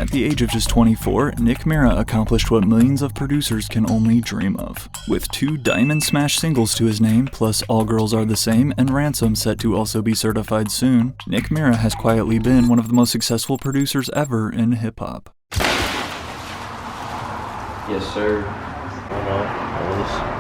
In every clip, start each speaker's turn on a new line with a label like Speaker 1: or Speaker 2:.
Speaker 1: At the age of just 24, Nick Mira accomplished what millions of producers can only dream of. With 2 Diamond Smash singles to his name, plus All Girls Are the Same and Ransom set to also be certified soon, Nick Mira has quietly been one of the most successful producers ever in hip-hop.
Speaker 2: Yes, sir. 1,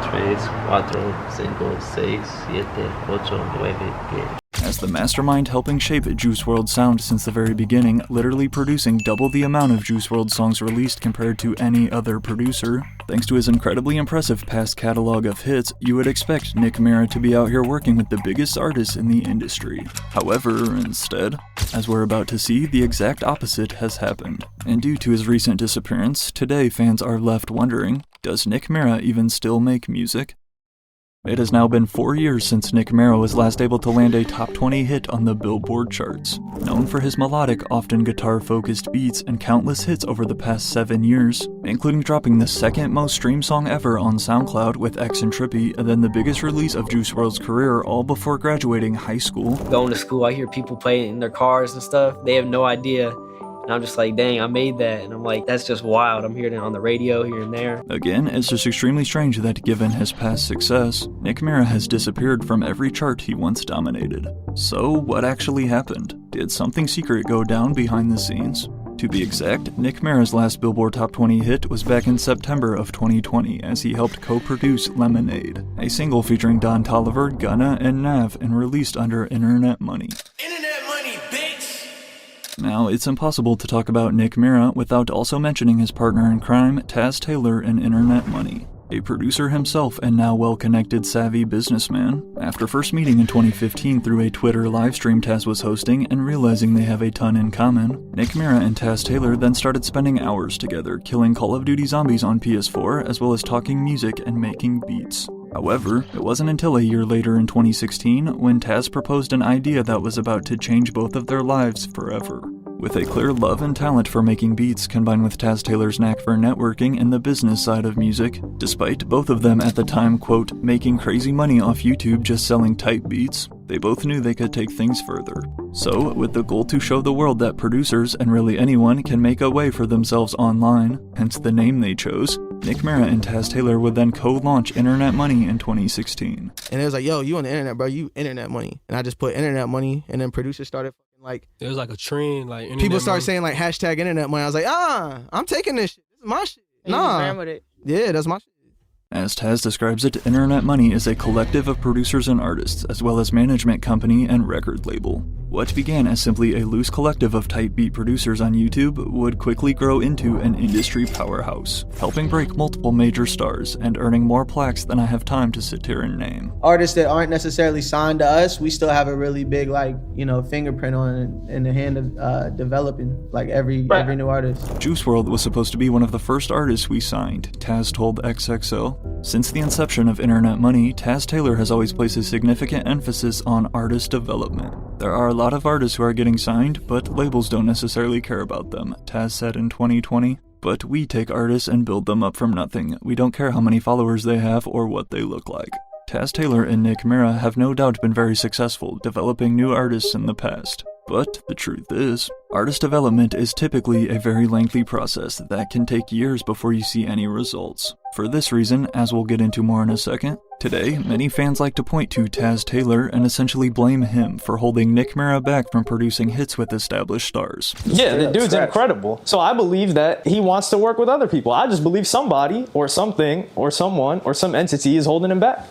Speaker 2: 2, 3, 4, 5, 6, 7, 8, 9, 10.
Speaker 1: As the mastermind helping shape Juice WRLD's sound since the very beginning, literally producing double the amount of Juice WRLD songs released compared to any other producer. Thanks to his incredibly impressive past catalog of hits, you would expect Nick Mira to be out here working with the biggest artists in the industry. However, instead, as we're about to see, the exact opposite has happened. And due to his recent disappearance, today fans are left wondering, does Nick Mira even still make music? It has now been 4 years since Nick Mira was last able to land a top 20 hit on the Billboard charts. Known for his melodic, often guitar-focused beats and countless hits over the past 7 years, including dropping the 2nd most streamed song ever on SoundCloud with X and Trippy, and then the biggest release of Juice WRLD's career all before graduating high school.
Speaker 3: Going to school, I hear people play it in their cars and stuff. They have no idea. And I'm just like, dang, I made that. And I'm like, that's just wild. I'm hearing it on the radio here and there.
Speaker 1: Again, it's just extremely strange that given his past success, Nick Mira has disappeared from every chart he once dominated. So, what actually happened? Did something secret go down behind the scenes? To be exact, Nick Mira's last Billboard Top 20 hit was back in September of 2020 as he helped co-produce Lemonade, a single featuring Don Toliver, Gunna, and Nav, and released under Internet Money.
Speaker 4: Internet money, bitch!
Speaker 1: Now, it's impossible to talk about Nick Mira without also mentioning his partner in crime, Taz Taylor, and Internet Money. A producer himself and now well-connected savvy businessman. After first meeting in 2015 through a Twitter livestream Taz was hosting and realizing they have a ton in common, Nick Mira and Taz Taylor then started spending hours together, killing Call of Duty Zombies on PS4, as well as talking music and making beats. However, it wasn't until a year later in 2016 when Taz proposed an idea that was about to change both of their lives forever. With a clear love and talent for making beats combined with Taz Taylor's knack for networking and the business side of music, despite both of them at the time, quote, making crazy money off YouTube just selling type beats, they both knew they could take things further. So, with the goal to show the world that producers, and really anyone, can make a way for themselves online, hence the name they chose, Nick Mira and Taz Taylor would then co-launch Internet Money in 2016.
Speaker 5: And it was like, yo, you on the internet, bro, you Internet Money. And I just put Internet Money, and then producers started like...
Speaker 6: There was like a trend, like internet
Speaker 5: people started
Speaker 6: money.
Speaker 5: saying like hashtag Internet Money. I was like, I'm taking this shit. This is my shit. Nah. Yeah, that's my shit.
Speaker 1: As Taz describes it, Internet Money is a collective of producers and artists, as well as management company and record label. What began as simply a loose collective of type beat producers on YouTube would quickly grow into an industry powerhouse, helping break multiple major stars and earning more plaques than I have time to sit here and name.
Speaker 7: Artists that aren't necessarily signed to us, we still have a really big, like, you know, fingerprint on in the hand of developing, like every new artist.
Speaker 1: Juice WRLD was supposed to be one of the first artists we signed, Taz told XXL. Since the inception of Internet Money, Taz Taylor has always placed a significant emphasis on artist development. There are a lot of artists who are getting signed, but labels don't necessarily care about them, Taz said in 2020. But we take artists and build them up from nothing. We don't care how many followers they have or what they look like. Taz Taylor and Nick Mira have no doubt been very successful developing new artists in the past. But the truth is, artist development is typically a very lengthy process that can take years before you see any results. For this reason, as we'll get into more in a second, today, many fans like to point to Taz Taylor and essentially blame him for holding Nick Mira back from producing hits with established stars.
Speaker 8: Yeah, the dude's incredible. So I believe that he wants to work with other people. I just believe somebody or something or someone or some entity is holding him back.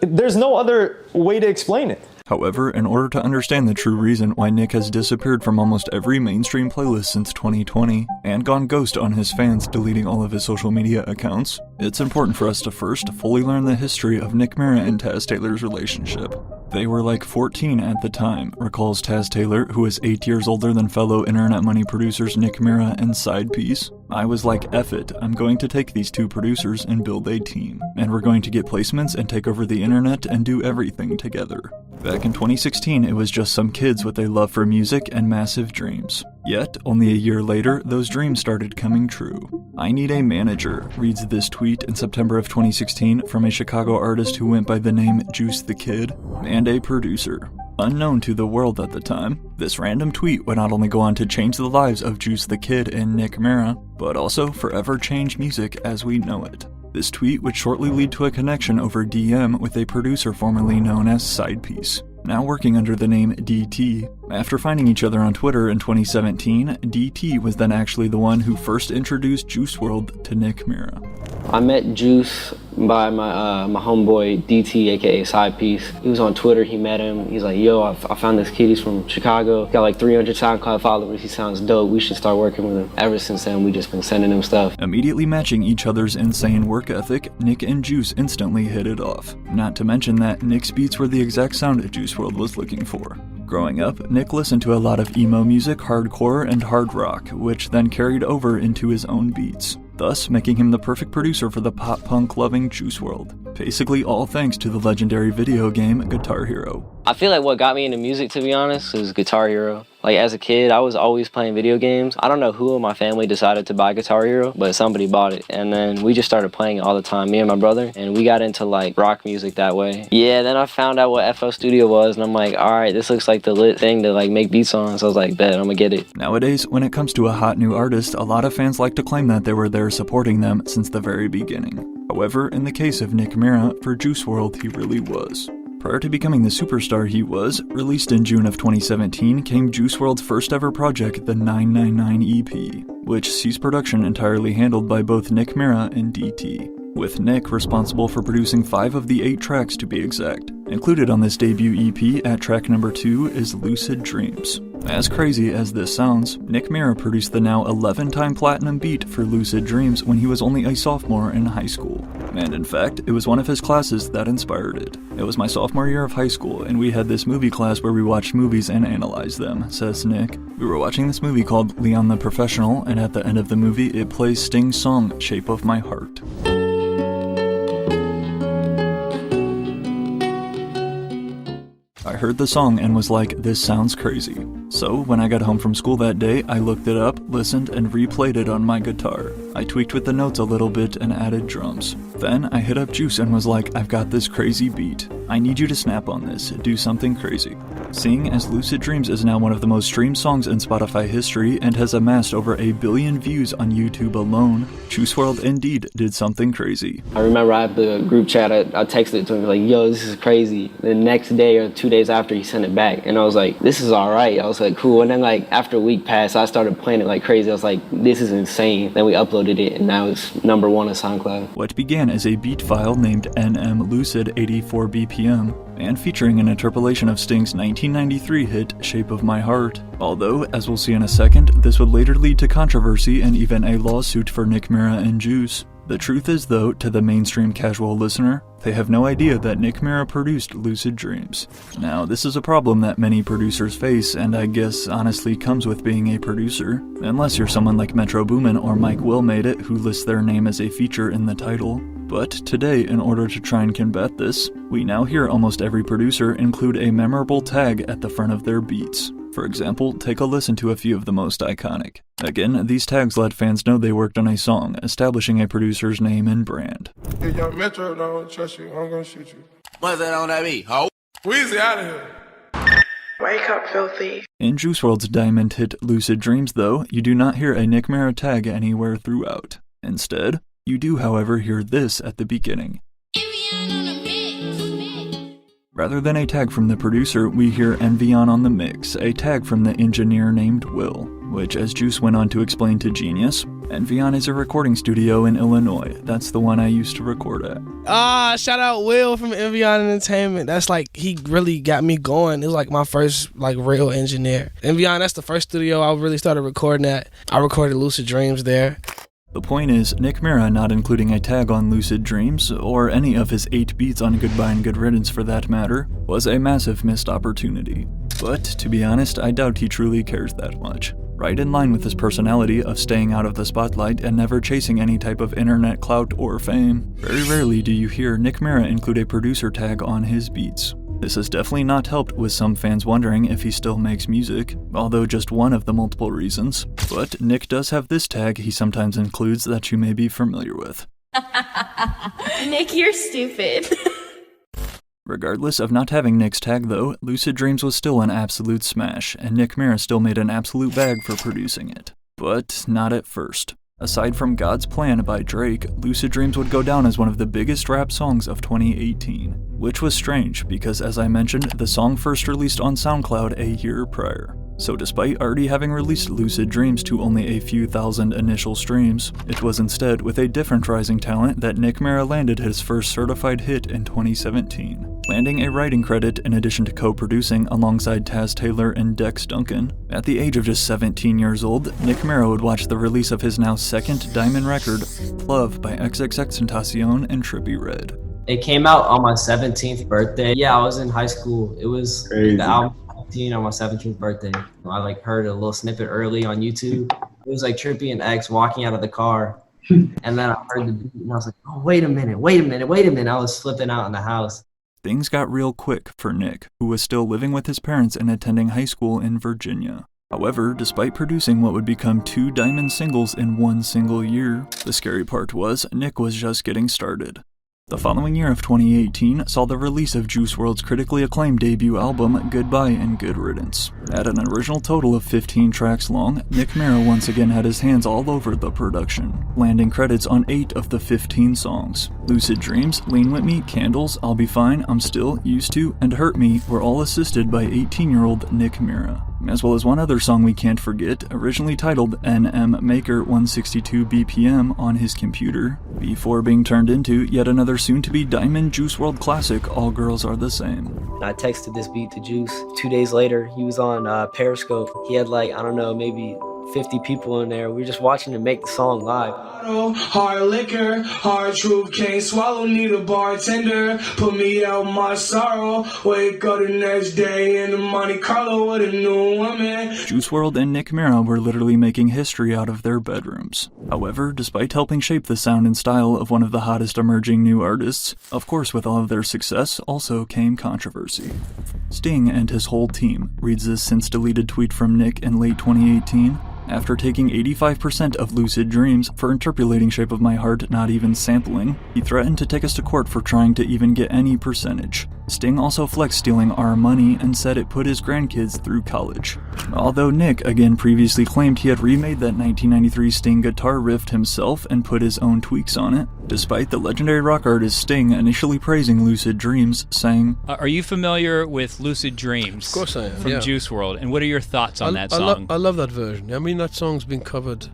Speaker 8: There's no other way to explain it.
Speaker 1: However, in order to understand the true reason why Nick has disappeared from almost every mainstream playlist since 2020, and gone ghost on his fans deleting all of his social media accounts, it's important for us to first fully learn the history of Nick Mira and Taz Taylor's relationship. They were like 14 at the time, recalls Taz Taylor, who is 8 years older than fellow Internet Money producers Nick Mira and Side Piece. I was like, F it, I'm going to take these two producers and build a team, and we're going to get placements and take over the internet and do everything together. Back in 2016, it was just some kids with a love for music and massive dreams. Yet, only a year later, those dreams started coming true. I need a manager, reads this tweet in September of 2016 from a Chicago artist who went by the name Juice the Kid, and a producer. Unknown to the world at the time, this random tweet would not only go on to change the lives of Juice the Kid and Nick Mira, but also forever change music as we know it. This tweet would shortly lead to a connection over DM with a producer formerly known as Sidepiece, now working under the name DT. After finding each other on Twitter in 2017, DT was then actually the one who first introduced Juice WRLD to Nick Mira.
Speaker 3: I met Juice by my homeboy DT, aka Sidepiece. He was on Twitter, he met him. He's like, yo, I found this kid, he's from Chicago. He got like 300 SoundCloud followers, he sounds dope, we should start working with him. Ever since then, we just been sending him stuff.
Speaker 1: Immediately matching each other's insane work ethic, Nick and Juice instantly hit it off. Not to mention that Nick's beats were the exact sound Juice WRLD was looking for. Growing up, Nick listened to a lot of emo music, hardcore, and hard rock, which then carried over into his own beats, thus making him the perfect producer for the pop-punk-loving Juice WRLD. Basically all thanks to the legendary video game Guitar Hero.
Speaker 3: I feel like what got me into music, to be honest, is Guitar Hero. Like, as a kid, I was always playing video games. I don't know who in my family decided to buy Guitar Hero, but somebody bought it. And then we just started playing it all the time, me and my brother, and we got into, like, rock music that way. Yeah, then I found out what FL Studio was, and I'm like, all right, this looks like the lit thing to, like, make beats on. So I was like, bet, I'm gonna get it.
Speaker 1: Nowadays, when it comes to a hot new artist, a lot of fans like to claim that they were there supporting them since the very beginning. However, in the case of Nick Mira, for Juice WRLD, he really was. Prior to becoming the superstar he was, released in June of 2017 came Juice WRLD's first ever project, the 999 EP, which sees production entirely handled by both Nick Mira and DT, with Nick responsible for producing 5 of the 8 tracks to be exact. Included on this debut EP at track number 2 is Lucid Dreams. As crazy as this sounds, Nick Mira produced the now 11-time platinum beat for Lucid Dreams when he was only a sophomore in high school. And in fact, it was one of his classes that inspired it. It was my sophomore year of high school, and we had this movie class where we watched movies and analyzed them, says Nick. We were watching this movie called Leon the Professional, and at the end of the movie, it plays Sting's song, Shape of My Heart. I heard the song and was like, this sounds crazy. So when I got home from school that day, I looked it up, listened, and replayed it on my guitar. I tweaked with the notes a little bit and added drums. Then I hit up Juice and was like, I've got this crazy beat. I need you to snap on this, do something crazy. Seeing as Lucid Dreams is now one of the most streamed songs in Spotify history and has amassed over 1 billion views on YouTube alone, Juice WRLD indeed did something crazy.
Speaker 3: I remember I had the group chat, I texted it to him like, yo, this is crazy. The next day or 2 days after, he sent it back, and I was like, this is alright. I was like, cool. And then like after a week passed, I started playing it like crazy. I was like, this is insane. Then we uploaded it, and now it's #1 on SoundCloud.
Speaker 1: What began as a beat file named NM Lucid 84 BPM and featuring an interpolation of Sting's 1993 hit Shape of My Heart. Although, as we'll see in a second, this would later lead to controversy and even a lawsuit for Nick Mira and Juice. The truth is though, to the mainstream casual listener, they have no idea that Nick Mira produced Lucid Dreams. Now, this is a problem that many producers face, and I guess honestly comes with being a producer, unless you're someone like Metro Boomin or Mike Will Made It, who lists their name as a feature in the title. But today, in order to try and combat this, we now hear almost every producer include a memorable tag at the front of their beats. For example, take a listen to a few of the most iconic. Again, these tags let fans know they worked on a song, establishing a producer's name and brand.
Speaker 6: If young Metro don't trust you, I'm gonna shoot you.
Speaker 4: What's that on that beat, ho?
Speaker 6: Weezy out of here.
Speaker 9: Wake up, filthy.
Speaker 1: In Juice WRLD's diamond hit Lucid Dreams, though, you do not hear a Nick Mira tag anywhere throughout. Instead, you do, however, hear this at the beginning. Rather than a tag from the producer, we hear Envion on the mix, a tag from the engineer named Will, which, as Juice went on to explain to Genius, Envion is a recording studio in Illinois. That's the one I used to record at.
Speaker 10: Shout out Will from Envion Entertainment. That's like, he really got me going. It was like my first like real engineer. Envion, that's the first studio I really started recording at. I recorded Lucid Dreams there.
Speaker 1: The point is, Nick Mira not including a tag on Lucid Dreams, or any of his 8 beats on Goodbye and Good Riddance for that matter, was a massive missed opportunity. But, to be honest, I doubt he truly cares that much. Right in line with his personality of staying out of the spotlight and never chasing any type of internet clout or fame, very rarely do you hear Nick Mira include a producer tag on his beats. This has definitely not helped, with some fans wondering if he still makes music, although just one of the multiple reasons. But Nick does have this tag he sometimes includes that you may be familiar with.
Speaker 9: Nick, you're stupid.
Speaker 1: Regardless of not having Nick's tag though, Lucid Dreams was still an absolute smash, and Nick Mira still made an absolute bag for producing it. But not at first. Aside from God's Plan by Drake, Lucid Dreams would go down as one of the biggest rap songs of 2018, which was strange because, as I mentioned, the song first released on SoundCloud a year prior. So despite already having released Lucid Dreams to only a few thousand initial streams, it was instead with a different rising talent that Nick Mira landed his first certified hit in 2017, landing a writing credit in addition to co-producing alongside Taz Taylor and Dex Duncan. At the age of just 17 years old, Nick Mira would watch the release of his now second diamond record, Love by XXXTentacion and Trippie Redd.
Speaker 3: It came out on my 17th birthday. Yeah, I was in high school. It was the album on my 17th birthday. I heard a little snippet early on YouTube. It was Trippie and X walking out of the car. And then I heard the beat and I was like, oh, wait a minute. I was flipping out in the house.
Speaker 1: Things got real quick for Nick, who was still living with his parents and attending high school in Virginia. However, despite producing what would become 2 diamond singles in one single year, the scary part was Nick was just getting started. The following year of 2018 saw the release of Juice WRLD's critically acclaimed debut album, Goodbye and Good Riddance. At an original total of 15 tracks long, Nick Mira once again had his hands all over the production, landing credits on 8 of the 15 songs. Lucid Dreams, Lean With Me, Candles, I'll Be Fine, I'm Still, Used To, and Hurt Me were all assisted by 18-year-old Nick Mira, as well as one other song we can't forget, originally titled NM Maker 162 BPM on his computer, before being turned into yet another soon-to-be Diamond Juice WRLD classic, All Girls Are the Same.
Speaker 3: I texted this beat to Juice. 2 days later, he was on Periscope. He had maybe 50 people in there. We were just watching him make the song live.
Speaker 4: Hard liquor, hard truth, can't swallow, need a bartender. Put me out my sorrow. Wake up the next day in the Monte Carlo with a new woman.
Speaker 1: Juice WRLD and Nick Mira were literally making history out of their bedrooms. However, despite helping shape the sound and style of one of the hottest emerging new artists, of course with all of their success also came controversy. Sting and his whole team, reads this since-deleted tweet from Nick in late 2018, after taking 85% of Lucid Dreams for interpolating Shape of My Heart, not even sampling, he threatened to take us to court for trying to even get any percentage. Sting also flexed stealing our money and said it put his grandkids through college. Although Nick again previously claimed he had remade that 1993 Sting guitar riff himself and put his own tweaks on it, despite the legendary rock artist Sting initially praising Lucid Dreams, saying,
Speaker 11: Are you familiar with Lucid Dreams?
Speaker 12: Of course I am,
Speaker 11: from Juice WRLD, and what are your thoughts on that song?
Speaker 12: I love that version. I mean, that song's been covered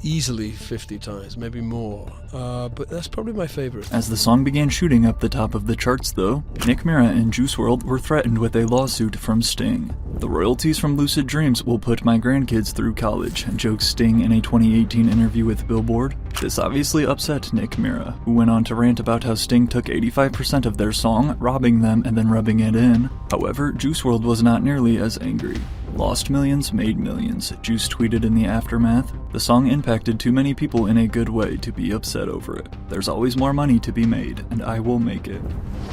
Speaker 12: easily 50 times, maybe more, but that's probably my favorite.
Speaker 1: As the song began shooting up the top of the charts though, Nick Mira and Juice WRLD were threatened with a lawsuit from Sting. The royalties from Lucid Dreams will put my grandkids through college, jokes Sting in a 2018 interview with Billboard. This obviously upset Nick Mira, who went on to rant about how Sting took 85% of their song, robbing them and then rubbing it in. However, Juice WRLD was not nearly as angry. Lost millions, made millions, Juice tweeted in the aftermath. The song impacted too many people in a good way to be upset over it. There's always more money to be made, and I will make it.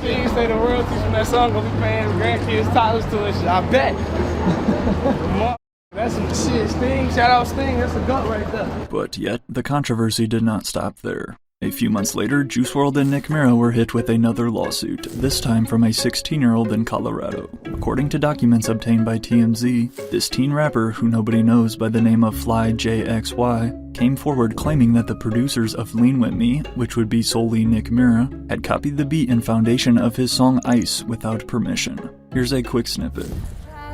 Speaker 10: You say the royalties from that song gonna be paying grandkids titles to it, I bet. That's some shit, Sting. Shout out Sting, that's a goat right there.
Speaker 1: But yet, the controversy did not stop there. A few months later, Juice WRLD and Nick Mira were hit with another lawsuit, this time from a 16-year-old in Colorado. According to documents obtained by TMZ, this teen rapper, who nobody knows by the name of Fly JXY, came forward claiming that the producers of Lean With Me, which would be solely Nick Mira, had copied the beat and foundation of his song Ice without permission. Here's a quick snippet.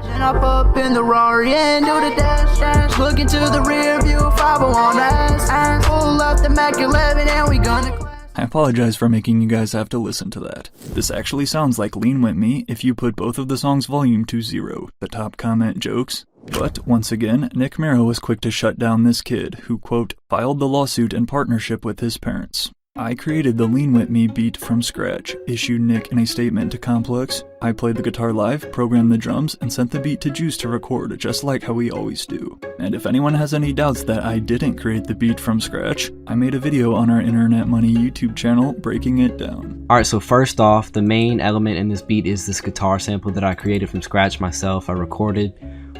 Speaker 13: And up in the Rari and do the dash. Look into the rear view, 5 on ass. Pull up the Mac 11 and we gonna.
Speaker 1: I apologize for making you guys have to listen to that. This actually sounds like Lean With Me if you put both of the songs' volume to 0, the top comment jokes. But, once again, Nick Mira was quick to shut down this kid, who, quote, filed the lawsuit in partnership with his parents. I created the Lean With Me beat from scratch, issued Nick in a statement to Complex. I played the guitar live, programmed the drums, and sent the beat to Juice to record, just like how we always do. And if anyone has any doubts that I didn't create the beat from scratch, I made a video on our Internet Money YouTube channel breaking it down.
Speaker 3: Alright, so first off, the main element in this beat is this guitar sample that I created from scratch myself. I recorded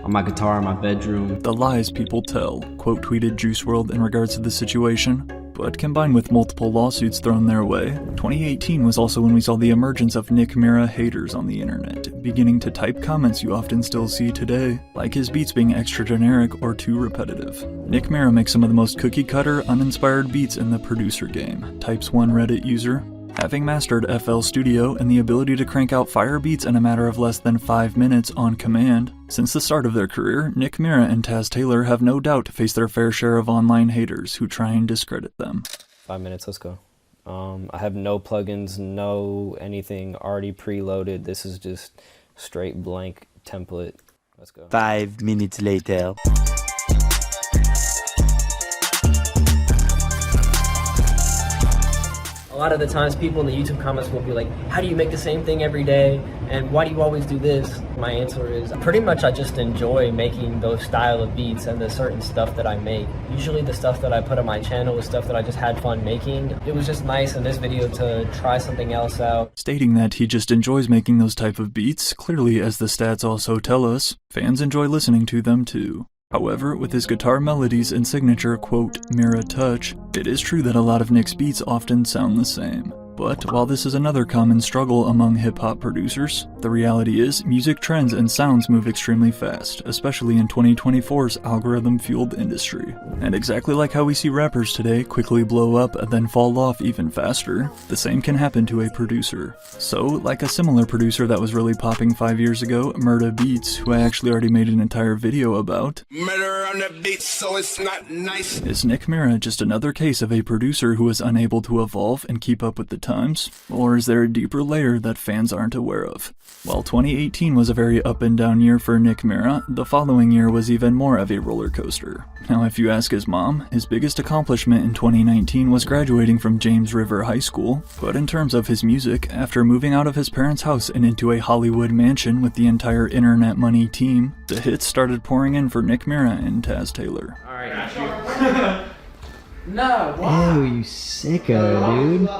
Speaker 3: on my guitar in my bedroom.
Speaker 1: The lies people tell, quote tweeted Juice WRLD in regards to the situation. But combined with multiple lawsuits thrown their way, 2018 was also when we saw the emergence of Nick Mira haters on the internet, beginning to type comments you often still see today, like his beats being extra generic or too repetitive. Nick Mira makes some of the most cookie-cutter, uninspired beats in the producer game, types one Reddit user. Having mastered FL Studio and the ability to crank out fire beats in a matter of less than 5 minutes on command, since the start of their career, Nick Mira and Taz Taylor have no doubt faced their fair share of online haters who try and discredit them.
Speaker 3: 5 minutes, let's go. I have no plugins, no anything already preloaded. This is just straight blank template. Let's go.
Speaker 14: 5 minutes later.
Speaker 3: A lot of the times people in the YouTube comments will be like, how do you make the same thing every day? And why do you always do this? My answer is pretty much I just enjoy making those style of beats and the certain stuff that I make. Usually the stuff that I put on my channel is stuff that I just had fun making. It was just nice in this video to try something else out.
Speaker 1: Stating that he just enjoys making those type of beats, clearly as the stats also tell us, fans enjoy listening to them too. However, with his guitar melodies and signature, quote, Mira touch, it is true that a lot of Nick's beats often sound the same. But while this is another common struggle among hip-hop producers, the reality is music trends and sounds move extremely fast, especially in 2024's algorithm-fueled industry. And exactly like how we see rappers today quickly blow up and then fall off even faster, the same can happen to a producer. So, like a similar producer that was really popping 5 years ago, Murda Beats, who I actually already made an entire video about,
Speaker 4: Murder on the beat, so it's not nice.
Speaker 1: Is Nick Mira just another case of a producer who is unable to evolve and keep up with the times? Or is there a deeper layer that fans aren't aware of? While 2018 was a very up and down year for Nick Mira, the following year was even more of a roller coaster. Now if you ask his mom, his biggest accomplishment in 2019 was graduating from James River High School, but in terms of his music, after moving out of his parents' house and into a Hollywood mansion with the entire Internet Money team, the hits started pouring in for Nick Mira and Taz Taylor.
Speaker 3: Alright, got you.
Speaker 7: No, why?
Speaker 15: Ew, you sicko, dude.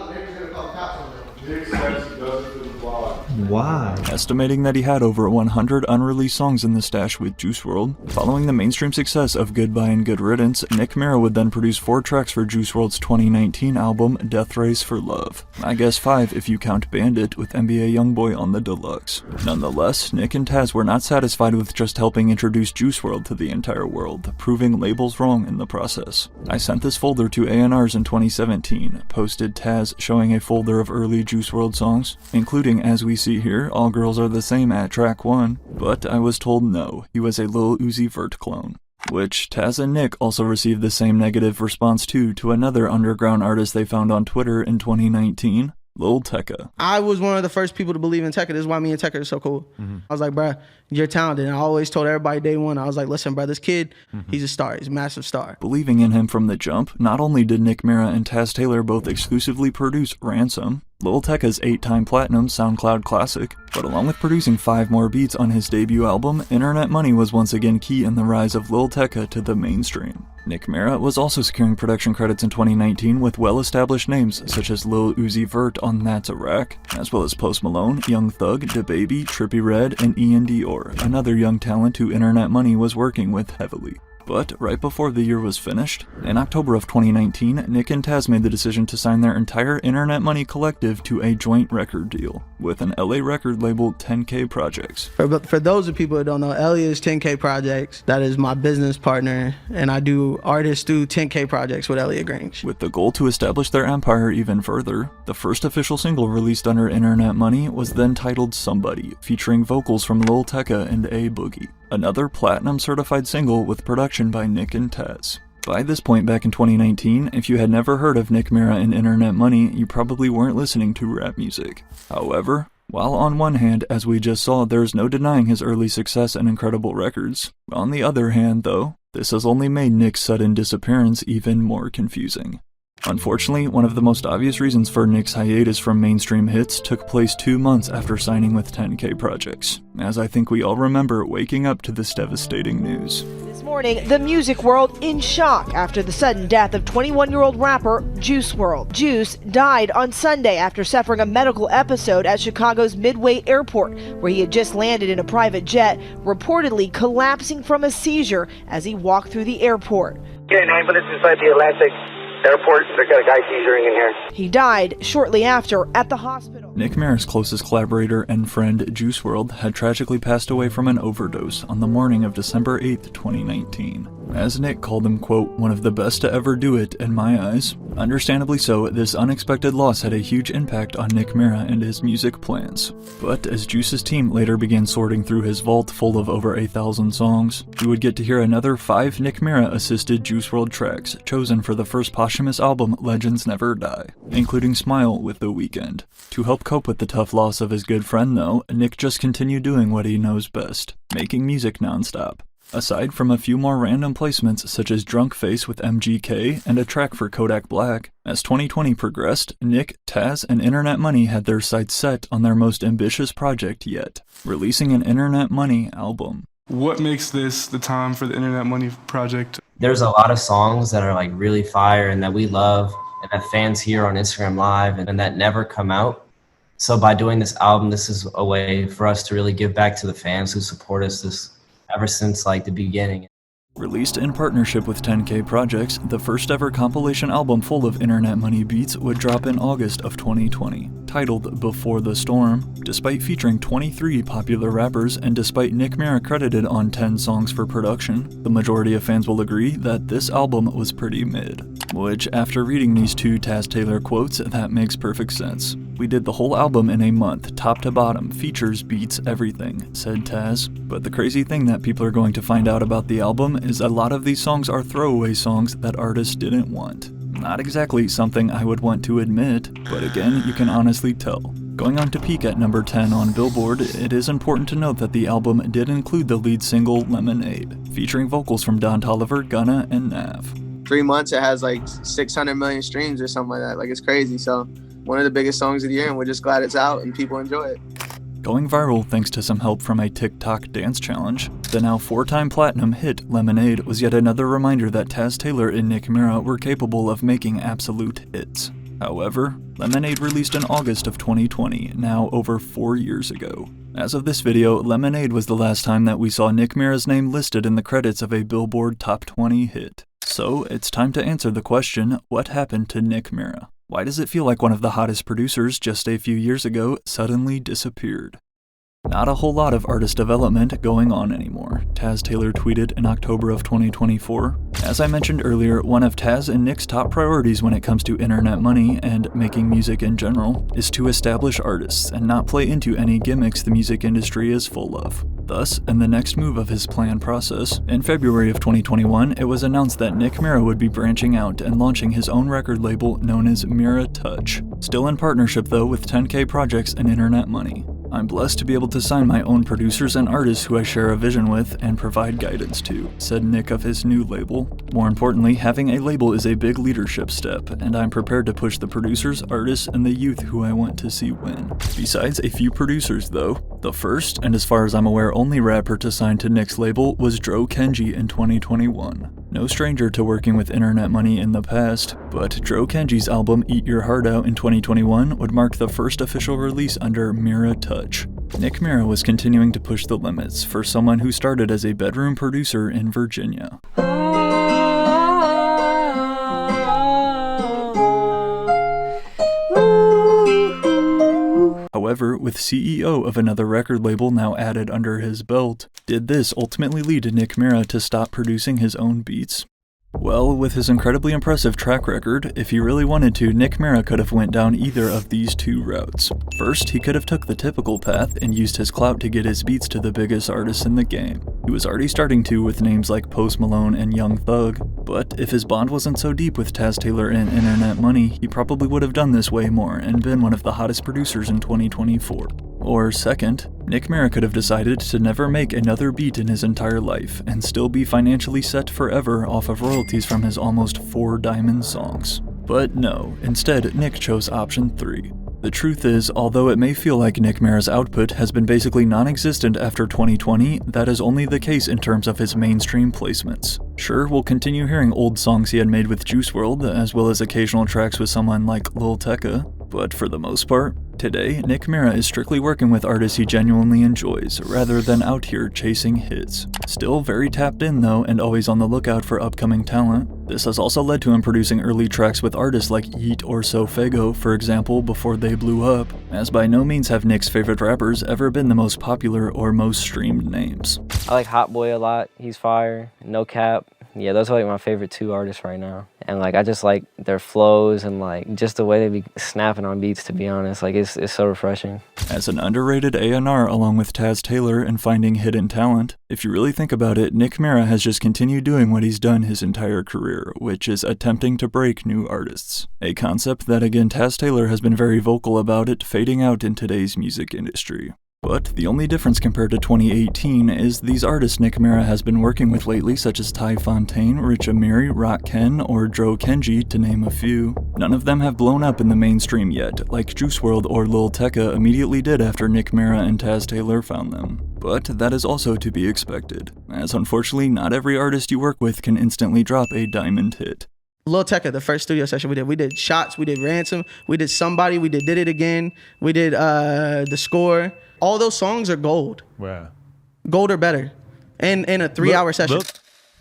Speaker 15: Why?
Speaker 1: Estimating that he had over 100 unreleased songs in the stash with Juice WRLD. Following the mainstream success of Goodbye and Good Riddance, Nick Mira would then produce 4 tracks for Juice WRLD's 2019 album Death Race for Love. I guess 5 if you count Bandit with NBA Youngboy on the deluxe. Nonetheless, Nick and Taz were not satisfied with just helping introduce Juice WRLD to the entire world, proving labels wrong in the process. I sent this folder to A&Rs in 2017, posted Taz showing a folder of early Juice WRLD songs, including, as we see here, All Girls Are the Same at track 1, but I was told no, he was a Lil Uzi Vert clone. Which Taz and Nick also received the same negative response to another underground artist they found on Twitter in 2019, Lil Tecca.
Speaker 7: I was one of the first people to believe in Tecca. This is why me and Tecca are so cool. I was like, bruh, you're talented. And I always told everybody day one, I was like, listen, bruh, this kid, he's a star. He's a massive star.
Speaker 1: Believing in him from the jump, not only did Nick Mira and Taz Taylor both exclusively produce Ransom, Lil Tecca's 8-time platinum SoundCloud classic, but along with producing 5 more beats on his debut album, Internet Money was once again key in the rise of Lil Tecca to the mainstream. Nick Mira was also securing production credits in 2019 with well-established names such as Lil Uzi Vert on That's a Rack, as well as Post Malone, Young Thug, DaBaby, Trippie Redd, and Ian Dior, another young talent who Internet Money was working with heavily. But right before the year was finished, in October of 2019, Nick and Taz made the decision to sign their entire Internet Money collective to a joint record deal with an LA record label 10K Projects.
Speaker 7: For those of people that don't know, Elliot is 10K Projects. That is my business partner, and I do artists through 10K Projects with Elliot Grange.
Speaker 1: With the goal to establish their empire even further, the first official single released under Internet Money was then titled Somebody, featuring vocals from Lil Tecca and A Boogie. Another platinum-certified single with production by Nick and Taz. By this point back in 2019, if you had never heard of Nick Mira and Internet Money, you probably weren't listening to rap music. However, while on one hand, as we just saw, there's no denying his early success and incredible records, on the other hand, though, this has only made Nick's sudden disappearance even more confusing. Unfortunately, one of the most obvious reasons for Nick's hiatus from mainstream hits took place 2 months after signing with 10K Projects, as I think we all remember waking up to this devastating news.
Speaker 16: This morning, the music world in shock after the sudden death of 21-year-old rapper Juice WRLD. Juice died on Sunday after suffering a medical episode at Chicago's Midway Airport, where he had just landed in a private jet, reportedly collapsing from a seizure as he walked through the airport.
Speaker 17: Get an ambulance inside the Atlantic. Airport, they got a guy seizuring in here.
Speaker 16: He died shortly after at the hospital.
Speaker 1: Nick Mira's closest collaborator and friend, Juice WRLD, had tragically passed away from an overdose on the morning of December 8th, 2019. As Nick called him, quote, one of the best to ever do it in my eyes. Understandably so, this unexpected loss had a huge impact on Nick Mira and his music plans. But as Juice's team later began sorting through his vault full of over 1,000 songs, you would get to hear another 5 Nick Mira-assisted Juice WRLD tracks chosen for the first posthumous album Legends Never Die, including Smile with The Weeknd. To help cope with the tough loss of his good friend though, Nick just continued doing what he knows best, making music nonstop. Aside from a few more random placements such as Drunk Face with MGK and a track for Kodak Black, as 2020 progressed, Nick, Taz, and Internet Money had their sights set on their most ambitious project yet, releasing an Internet Money album.
Speaker 18: What makes this the time for the Internet Money project?
Speaker 2: There's a lot of songs that are like really fire and that we love and that fans hear on Instagram Live and that never come out. So by doing this album, this is a way for us to really give back to the fans who support us ever since like the beginning.
Speaker 1: Released in partnership with 10K Projects, the first ever compilation album full of Internet Money beats would drop in August of 2020, titled Before the Storm. Despite featuring 23 popular rappers and despite Nick Mira credited on 10 songs for production, the majority of fans will agree that this album was pretty mid. Which, after reading these 2 Taz Taylor quotes, that makes perfect sense. We did the whole album in a month, top to bottom, features, beats, everything, said Taz. But the crazy thing that people are going to find out about the album is a lot of these songs are throwaway songs that artists didn't want. Not exactly something I would want to admit, but again, you can honestly tell. Going on to peak at number 10 on Billboard, it is important to note that the album did include the lead single Lemonade, featuring vocals from Don Toliver, Gunna, and Nav.
Speaker 7: 3 months, it has like 600 million streams or something like that. Like, it's crazy. So one of the biggest songs of the year, and we're just glad it's out and people enjoy it.
Speaker 1: Going viral thanks to some help from a TikTok dance challenge, the now 4-time platinum hit Lemonade was yet another reminder that Taz Taylor and Nick Mira were capable of making absolute hits. However, Lemonade released in August of 2020, now over 4 years ago. As of this video, Lemonade was the last time that we saw Nick Mira's name listed in the credits of a Billboard Top 20 hit. So, it's time to answer the question, what happened to Nick Mira? Why does it feel like one of the hottest producers just a few years ago suddenly disappeared? Not a whole lot of artist development going on anymore, Taz Taylor tweeted in October of 2024. As I mentioned earlier, one of Taz and Nick's top priorities when it comes to Internet Money and making music in general is to establish artists and not play into any gimmicks the music industry is full of. Thus, in the next move of his planned process, in February of 2021, it was announced that Nick Mira would be branching out and launching his own record label known as Mira Touch. Still in partnership though with 10K Projects and Internet Money. I'm blessed to be able to sign my own producers and artists who I share a vision with and provide guidance to, said Nick of his new label. More importantly, having a label is a big leadership step, and I'm prepared to push the producers, artists, and the youth who I want to see win. Besides a few producers though, the first, and as far as I'm aware only rapper to sign to Nick's label was Dro Kenji in 2021. No stranger to working with Internet Money in the past, but Dro Kenji's album Eat Your Heart Out in 2021 would mark the first official release under Mira Touch. Nick Mira was continuing to push the limits for someone who started as a bedroom producer in Virginia. However, with CEO of another record label now added under his belt, did this ultimately lead Nick Mira to stop producing his own beats? Well, with his incredibly impressive track record, if he really wanted to, Nick Mira could have went down either of these 2 routes. First, he could have took the typical path and used his clout to get his beats to the biggest artists in the game. He was already starting to with names like Post Malone and Young Thug, but if his bond wasn't so deep with Taz Taylor and Internet Money, he probably would have done this way more and been one of the hottest producers in 2024. Or second, Nick Mira could have decided to never make another beat in his entire life and still be financially set forever off of royalties from his almost 4 diamond songs. But no, instead Nick chose option 3. The truth is, although it may feel like Nick Mira's output has been basically non-existent after 2020, that is only the case in terms of his mainstream placements. Sure, we'll continue hearing old songs he had made with Juice WRLD, as well as occasional tracks with someone like Lil Tecca, but for the most part, today, Nick Mira is strictly working with artists he genuinely enjoys, rather than out here chasing hits. Still very tapped in though, and always on the lookout for upcoming talent. This has also led to him producing early tracks with artists like Yeet or Sofego, for example, before they blew up, as by no means have Nick's favorite rappers ever been the most popular or most streamed names.
Speaker 3: I like Hot Boy a lot, he's fire, No Cap. Yeah, those are like my favorite 2 artists right now. And like I just like their flows and like just the way they be snapping on beats, to be honest. Like it's so refreshing.
Speaker 1: As an underrated A&R along with Taz Taylor and finding hidden talent, if you really think about it, Nick Mira has just continued doing what he's done his entire career, which is attempting to break new artists. A concept that again Taz Taylor has been very vocal about it fading out in today's music industry. But the only difference compared to 2018 is these artists Nick Mira has been working with lately, such as Ty Fontaine, Rich Amiri, Rock Ken, or Dro Kenji, to name a few. None of them have blown up in the mainstream yet, like Juice WRLD or Lil Tecca immediately did after Nick Mira and Taz Taylor found them. But that is also to be expected, as unfortunately not every artist you work with can instantly drop a diamond hit.
Speaker 7: Lil Tecca, the first studio session we did Shots, we did Ransom, we did Somebody, we did It Again, we did The Score. All those songs are gold.
Speaker 19: Wow.
Speaker 7: Gold or better. And in a 3-hour session.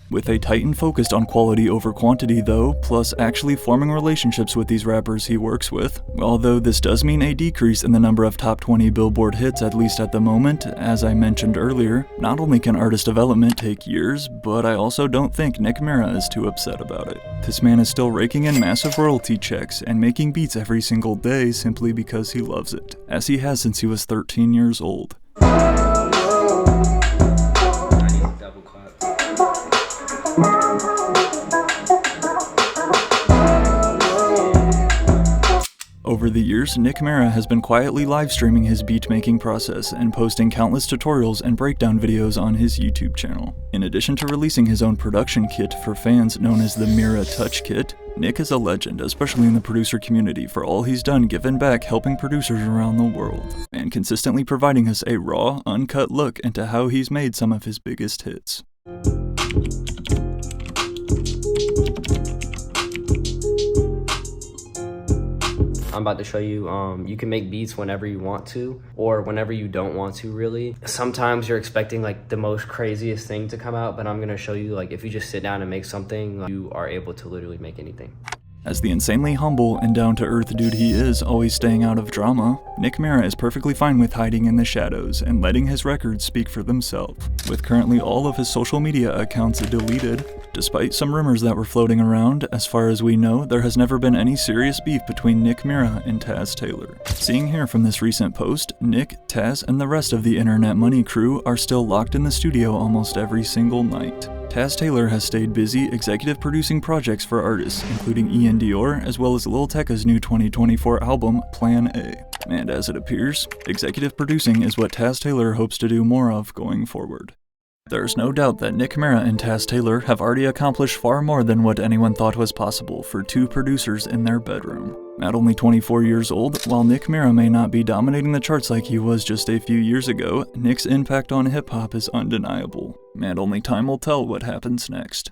Speaker 1: With a Titan focused on quality over quantity though, plus actually forming relationships with these rappers he works with. Although this does mean a decrease in the number of top 20 Billboard hits, at least at the moment. As I mentioned earlier, not only can artist development take years, but I also don't think Nick Mira is too upset about it. This man is still raking in massive royalty checks and making beats every single day simply because he loves it, as he has since he was 13 years old. Over the years, Nick Mira has been quietly live streaming his beat-making process and posting countless tutorials and breakdown videos on his YouTube channel. In addition to releasing his own production kit for fans known as the Mira Touch Kit, Nick is a legend, especially in the producer community, for all he's done giving back helping producers around the world, and consistently providing us a raw, uncut look into how he's made some of his biggest hits.
Speaker 3: I'm about to show you, you can make beats whenever you want to, or whenever you don't want to, really. Sometimes you're expecting like the most craziest thing to come out, but I'm gonna show you like if you just sit down and make something, like, you are able to literally make anything.
Speaker 1: As the insanely humble and down-to-earth dude he is, always staying out of drama, Nick Mira is perfectly fine with hiding in the shadows and letting his records speak for themselves, with currently all of his social media accounts deleted. Despite some rumors that were floating around, as far as we know, there has never been any serious beef between Nick Mira and Taz Taylor. Seeing here from this recent post, Nick, Taz, and the rest of the Internet Money crew are still locked in the studio almost every single night. Taz Taylor has stayed busy executive producing projects for artists, including Ian Dior, as well as Lil Tecca's new 2024 album, Plan A. And as it appears, executive producing is what Taz Taylor hopes to do more of going forward. There's no doubt that Nick Mira and Taz Taylor have already accomplished far more than what anyone thought was possible for 2 producers in their bedroom. At only 24 years old, while Nick Mira may not be dominating the charts like he was just a few years ago, Nick's impact on hip-hop is undeniable, and only time will tell what happens next.